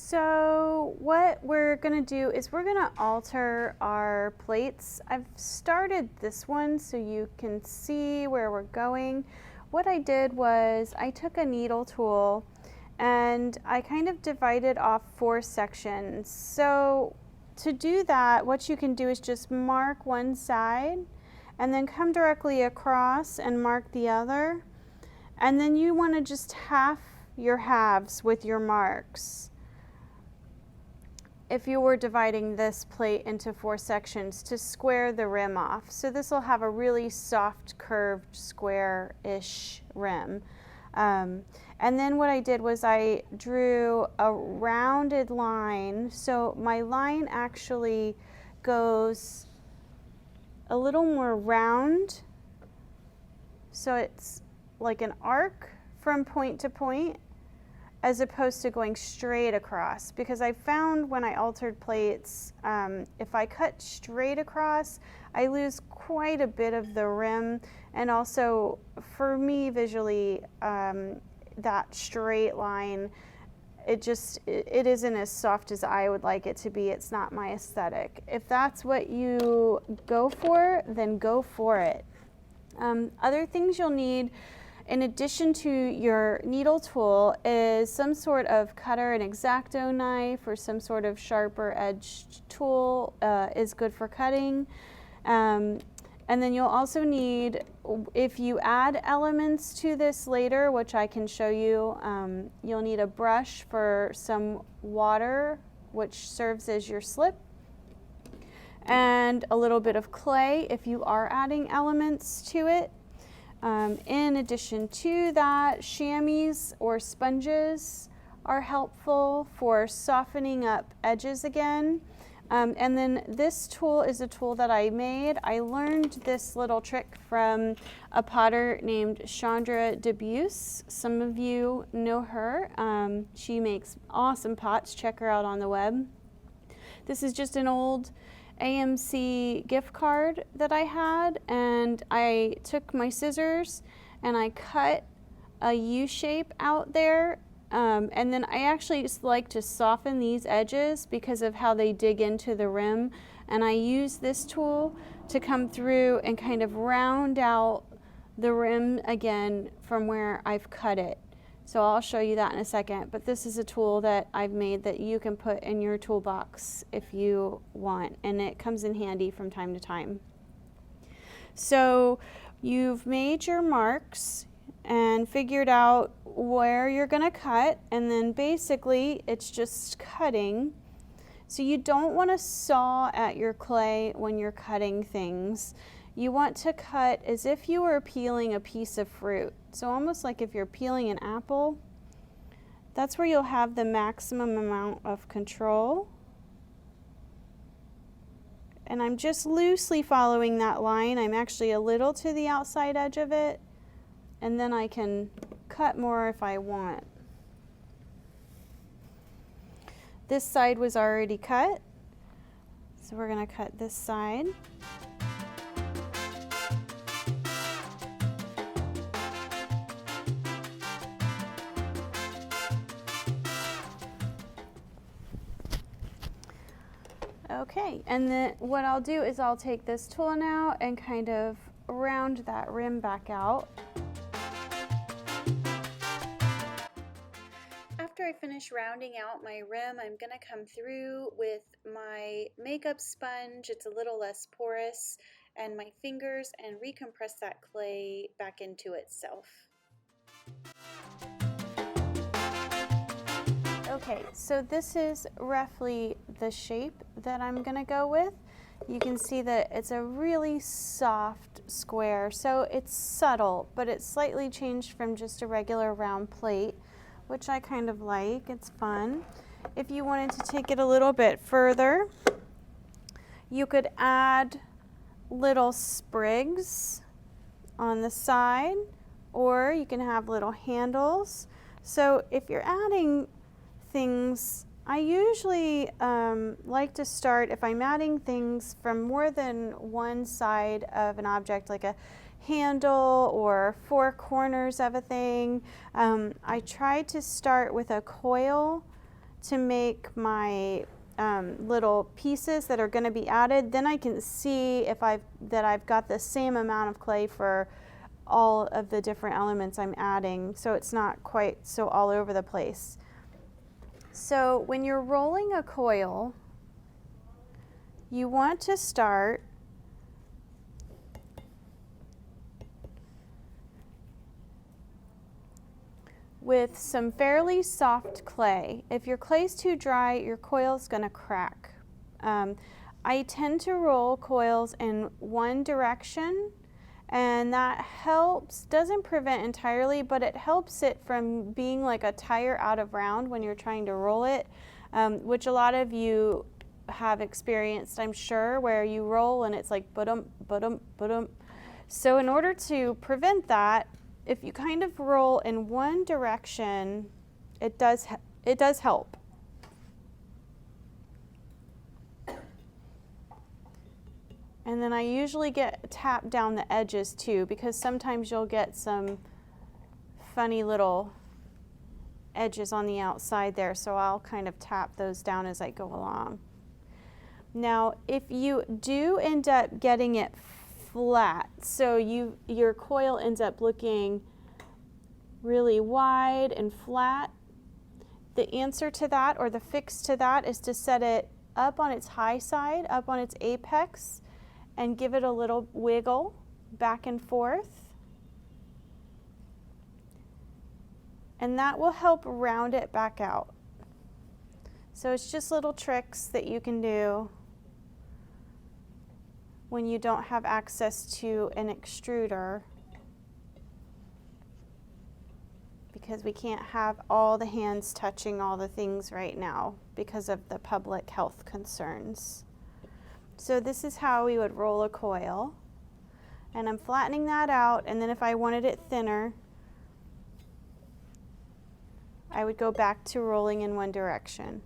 So what we're gonna do is we're gonna alter our plates. I've started this one so you can see where we're going. What I did was I took a needle tool and I kind of divided off 4 sections. So to do that, what you can do is just mark one side and then come directly across and mark the other. And then you want to just half your halves with your marks. If you were dividing this plate into 4 sections to square the rim off. So this will have a really soft, curved, square-ish rim. And then what I did was I drew a rounded line. So my line actually goes a little more round. So it's like an arc from point to point, as opposed to going straight across, because I found when I altered plates, if I cut straight across, I lose quite a bit of the rim, and also for me visually, that straight line, it isn't as soft as I would like it to be. It's not my aesthetic. If that's what you go for, then go for it. Other things you'll need in addition to your needle tool is some sort of cutter, an X-Acto knife or some sort of sharper edged tool is good for cutting. And then you'll also need, if you add elements to this later, which I can show you, you'll need a brush for some water, which serves as your slip, and a little bit of clay if you are adding elements to it. In addition to that, chamois or sponges are helpful for softening up edges again. And then this tool is a tool that I made. I learned this little trick from a potter named Chandra Debus. Some of you know her. She makes awesome pots. Check her out on the web. This is just an old AMC gift card that I had, and I took my scissors and I cut a U shape out there. And then I actually just like to soften these edges because of how they dig into the rim. And I use this tool to come through and kind of round out the rim again from where I've cut it. So I'll show you that in a second. But this is a tool that I've made that you can put in your toolbox if you want. And it comes in handy from time to time. So you've made your marks and figured out where you're going to cut, and then basically it's just cutting. So you don't want to saw at your clay when you're cutting things. You want to cut as if you were peeling a piece of fruit. So almost like if you're peeling an apple, that's where you'll have the maximum amount of control. And I'm just loosely following that line. I'm actually a little to the outside edge of it. And then I can cut more if I want. This side was already cut, so we're going to cut this side. Okay, and then what I'll do is I'll take this tool now and kind of round that rim back out. After I finish rounding out my rim, I'm going to come through with my makeup sponge. It's a little less porous, and my fingers, and recompress that clay back into itself. Okay, so this is roughly the shape that I'm going to go with. You can see that it's a really soft square, so it's subtle, but it's slightly changed from just a regular round plate, which I kind of like. It's fun. If you wanted to take it a little bit further, you could add little sprigs on the side, or you can have little handles. So if you're adding things, I usually like to start, if I'm adding things from more than one side of an object, like a handle or 4 corners of a thing, I try to start with a coil to make my little pieces that are going to be added, then I can see if I've got the same amount of clay for all of the different elements I'm adding, so it's not quite so all over the place. So when you're rolling a coil, you want to start with some fairly soft clay. If your clay's too dry, your coil's going to crack. I tend to roll coils in one direction, and that helps, doesn't prevent entirely, but it helps it from being like a tire out of round when you're trying to roll it, which a lot of you have experienced, I'm sure, where you roll and it's like ba-dum, ba-dum, ba-dum. So in order to prevent that, if you kind of roll in one direction, it does help. And then I usually tap down the edges too, because sometimes you'll get some funny little edges on the outside there, so I'll kind of tap those down as I go along. Now, if you do end up getting it flat, so your coil ends up looking really wide and flat, the answer to that, or the fix to that, is to set it up on its high side, up on its apex, and give it a little wiggle back and forth. And that will help round it back out. So it's just little tricks that you can do when you don't have access to an extruder, because we can't have all the hands touching all the things right now because of the public health concerns. So this is how we would roll a coil, and I'm flattening that out, and then if I wanted it thinner, I would go back to rolling in one direction.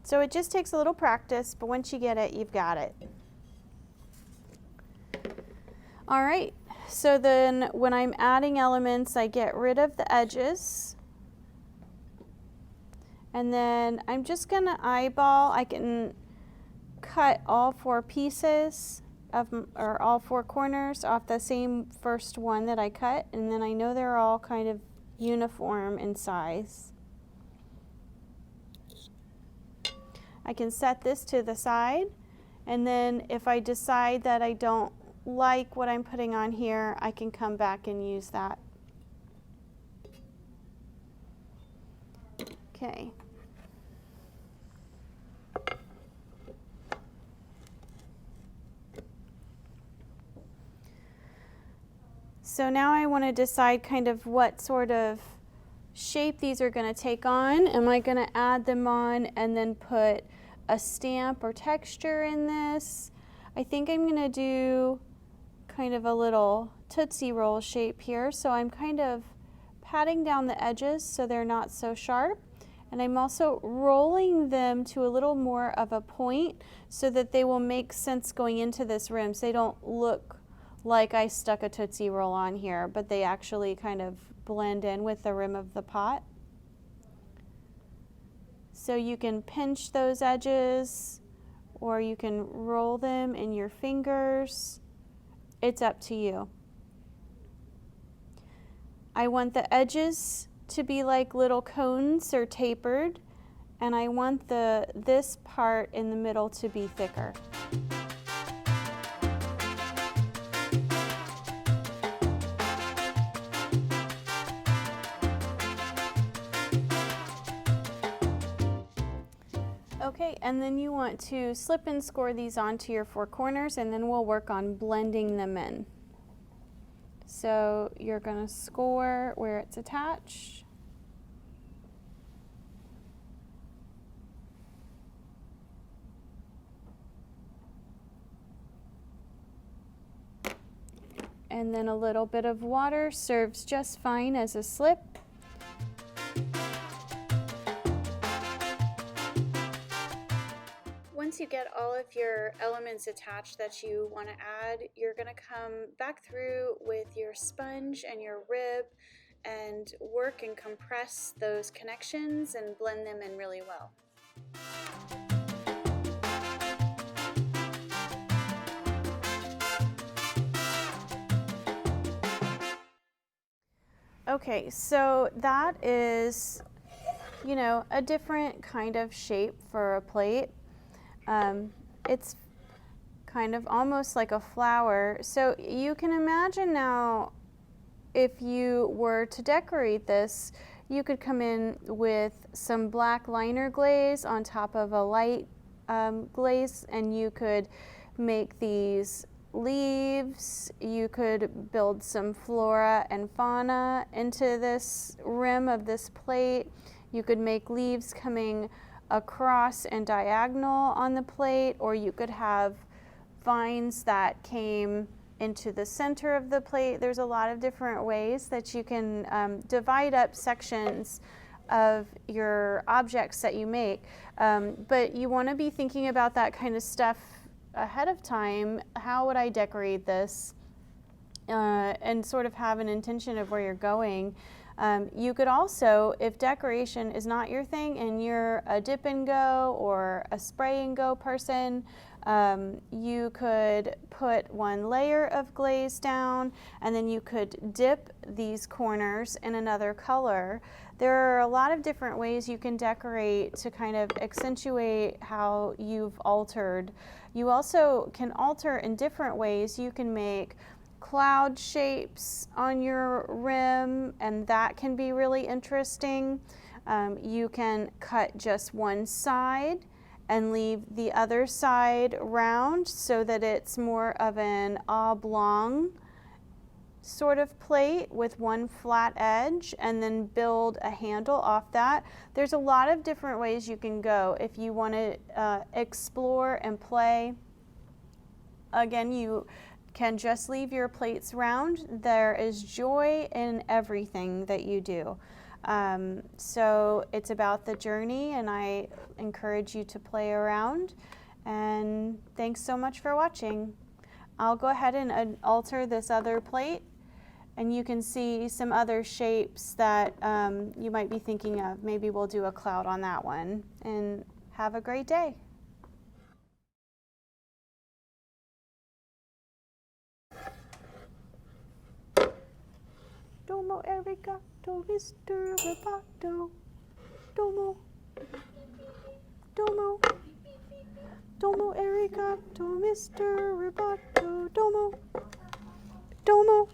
So it just takes a little practice, but once you get it, you've got it. All right, so then when I'm adding elements, I get rid of the edges. And then I'm just gonna eyeball. I can cut all four pieces or all four corners off the same first one that I cut, and then I know they're all kind of uniform in size. I can set this to the side, and then if I decide that I don't like what I'm putting on here, I can come back and use that. Okay. So now I want to decide kind of what sort of shape these are going to take on. Am I going to add them on and then put a stamp or texture in this? I think I'm going to do kind of a little Tootsie Roll shape here. So I'm kind of patting down the edges so they're not so sharp. And I'm also rolling them to a little more of a point so that they will make sense going into this rim, so they don't look like I stuck a Tootsie Roll on here, but they actually kind of blend in with the rim of the pot. So you can pinch those edges, or you can roll them in your fingers. It's up to you. I want the edges to be like little cones or tapered, and I want this part in the middle to be thicker. Okay, and then you want to slip and score these onto your four corners, and then we'll work on blending them in. So you're going to score where it's attached. And then a little bit of water serves just fine as a slip. Once you get all of your elements attached that you want to add, you're going to come back through with your sponge and your rib and work and compress those connections and blend them in really well. Okay, so that is, a different kind of shape for a plate. It's kind of almost like a flower. So you can imagine now, if you were to decorate this, you could come in with some black liner glaze on top of a light glaze, and you could make these leaves. You could build some flora and fauna into this rim of this plate. You could make leaves coming across and diagonal on the plate, or you could have vines that came into the center of the plate. There's a lot of different ways that you can divide up sections of your objects that you make, but you want to be thinking about that kind of stuff ahead of time. How would I decorate this? And sort of have an intention of where you're going. You could also, if decoration is not your thing and you're a dip and go or a spray and go person, you could put one layer of glaze down, and then you could dip these corners in another color. There are a lot of different ways you can decorate to kind of accentuate how you've altered. You also can alter in different ways. You can make cloud shapes on your rim, and that can be really interesting. You can cut just one side and leave the other side round so that it's more of an oblong sort of plate with one flat edge, and then build a handle off that. There's a lot of different ways you can go if you want to explore and play. Again, you can just leave your plates round. There is joy in everything that you do. So it's about the journey, and I encourage you to play around. And thanks so much for watching. I'll go ahead and alter this other plate, and you can see some other shapes that you might be thinking of. Maybe we'll do a cloud on that one. And have a great day. Domo arigato, Mr. Roboto. Domo. Domo. Domo arigato, Mr. Roboto. Domo. Domo.